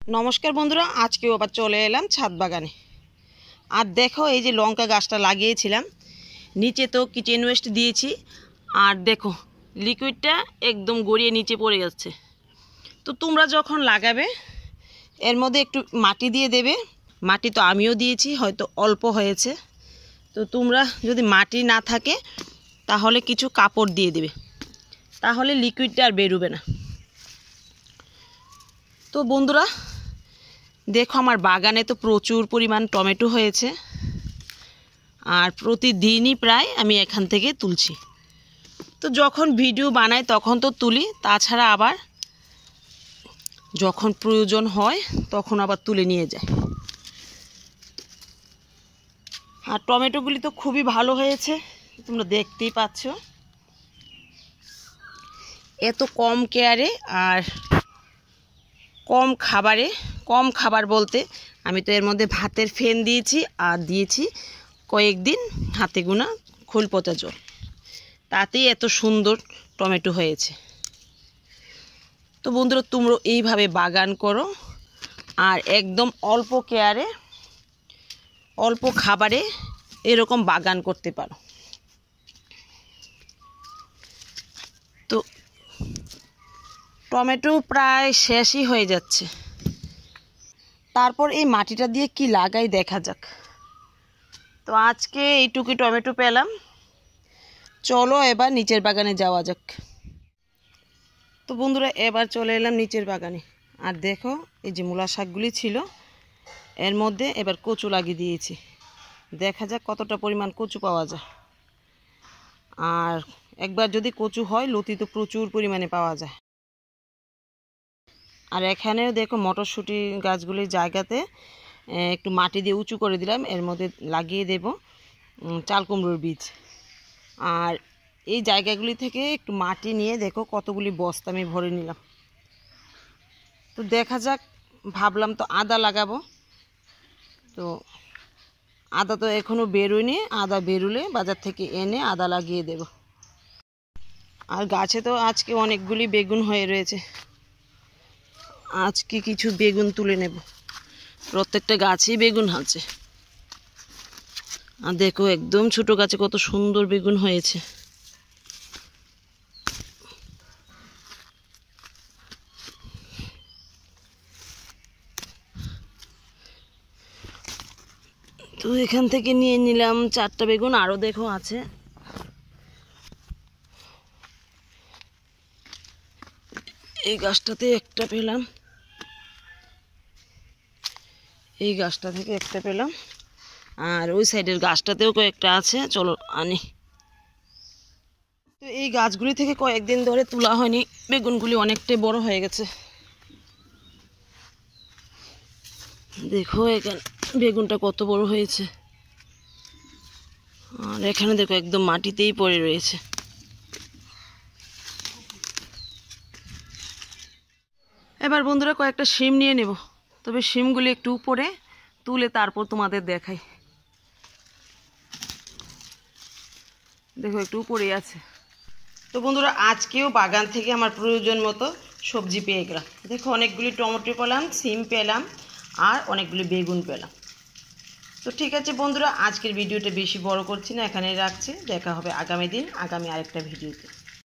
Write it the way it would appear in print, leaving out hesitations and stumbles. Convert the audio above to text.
নমস্কার বন্ধুরা, আজকেও আবার চলে এলাম ছাদ বাগানে। আর দেখো, এই যে লঙ্কা গাছটা লাগিয়েছিলাম, নিচে তো কিচেন ওয়েস্ট দিয়েছি, আর দেখো লিকুইডটা একদম গড়িয়ে নিচে পড়ে যাচ্ছে। তো তোমরা যখন লাগাবে এর মধ্যে একটু মাটি দিয়ে দেবে। মাটি তো আমিও দিয়েছি, হয়তো অল্প হয়েছে। তো তোমরা যদি মাটি না থাকে তাহলে কিছু কাপড় দিয়ে দেবে, তাহলে লিকুইডটা আর বেরোবে না। তো বন্ধুরা দেখো, আমার বাগানে তো প্রচুর পরিমাণ টমেটো হয়েছে, আর প্রতিদিনই প্রায় আমি এখান থেকে তুলছি। তো যখন ভিডিও বানাই তখন তো তুলি, তাছাড়া আবার যখন প্রয়োজন হয় তখন আবার তুলে নিয়ে যায়। আর টমেটোগুলি তো খুবই ভালো হয়েছে, তোমরা দেখতেই পাচ্ছ। এত কম কেয়ারে আর কম খাবারে, কম খাবার বলতে আমি তো এর মধ্যে ভাতের ফেন দিয়েছি, আর দিয়েছি কয়েকদিন হাতে গোনা খোল পচা জল, তাতেই এত সুন্দর টমেটো হয়েছে। তো বন্ধুরা তোমরা এইভাবে বাগান করো, আর একদম অল্প কেয়ারে অল্প খাবারে এরকম বাগান করতে পারো। তো টমেটো প্রায় শেষই হয়ে যাচ্ছে, তারপর এই মাটিটা দিয়ে কি লাগাই দেখা যাক। তো আজকে এইটুকুই টমেটো পেলাম, চলো এবার নিচের বাগানে যাওয়া যাক। তো বন্ধুরা এবার চলে এলাম নিচের বাগানে, আর দেখো এই যে মূলা শাকগুলি ছিল এর মধ্যে এবার কচু লাগিয়ে দিয়েছি। দেখা যাক কতটা পরিমাণ কচু পাওয়া যায়। আর একবার যদি কচু হয়, লতি তো প্রচুর পরিমাণে পাওয়া যায়। আর এখানেও দেখো মটরশুঁটি গাছগুলির জায়গাতে একটু মাটি দিয়ে উঁচু করে দিলাম, এর মধ্যে লাগিয়ে দেব চাল কুমড়োর বীজ। আর এই জায়গাগুলি থেকে একটু মাটি নিয়ে দেখো কতগুলি বস্তা আমি ভরে নিলাম। তো দেখা যাক, ভাবলাম তো আদা লাগাবো, তো আদা তো এখনও বেরোয়নি, আদা বেরোলে বাজার থেকে এনে আদা লাগিয়ে দেব। আর গাছে তো আজকে অনেকগুলি বেগুন হয়ে রয়েছে, আজকে কিছু বেগুন তুলে নেব। প্রত্যেকটা গাছেই বেগুন আছে, আর দেখো একদম ছোট গাছে কত সুন্দর বেগুন হয়েছে। তো এখান থেকে নিয়ে নিলাম 4টা বেগুন, আরও দেখো আছে। এই গাছটাতে একটা পেলাম, এই গাছটা থেকে একটা পেলাম, আর ওই সাইডের গাছটাতেও কয়েকটা আছে, চলো আনি। তো এই গাছগুলি থেকে কয়েকদিন ধরে তোলা হয়নি, বেগুনগুলি অনেকটাই বড় হয়ে গেছে। দেখো এখানে বেগুনটা কত বড় হয়েছে, আর এখানে দেখো একদম মাটিতেই পড়ে রয়েছে। এবার বন্ধুরা কয়েকটা শিম নিয়ে নেব, তবে শিমগুলি একটু উপরে তুলে তারপর তোমাদের দেখাই। দেখো একটু উপরেই আছে। তো বন্ধুরা আজকেও বাগান থেকে আমার প্রয়োজন মতো সবজি পেয়ে গেলাম। দেখো অনেকগুলি টমেটো পেলাম, শিম পেলাম, আর অনেকগুলি বেগুন পেলাম। তো ঠিক আছে বন্ধুরা, আজকের ভিডিওটা বেশি বড় করছি না, এখানে রাখছি। দেখা হবে আগামী দিন আগামী আরেকটা ভিডিওতে।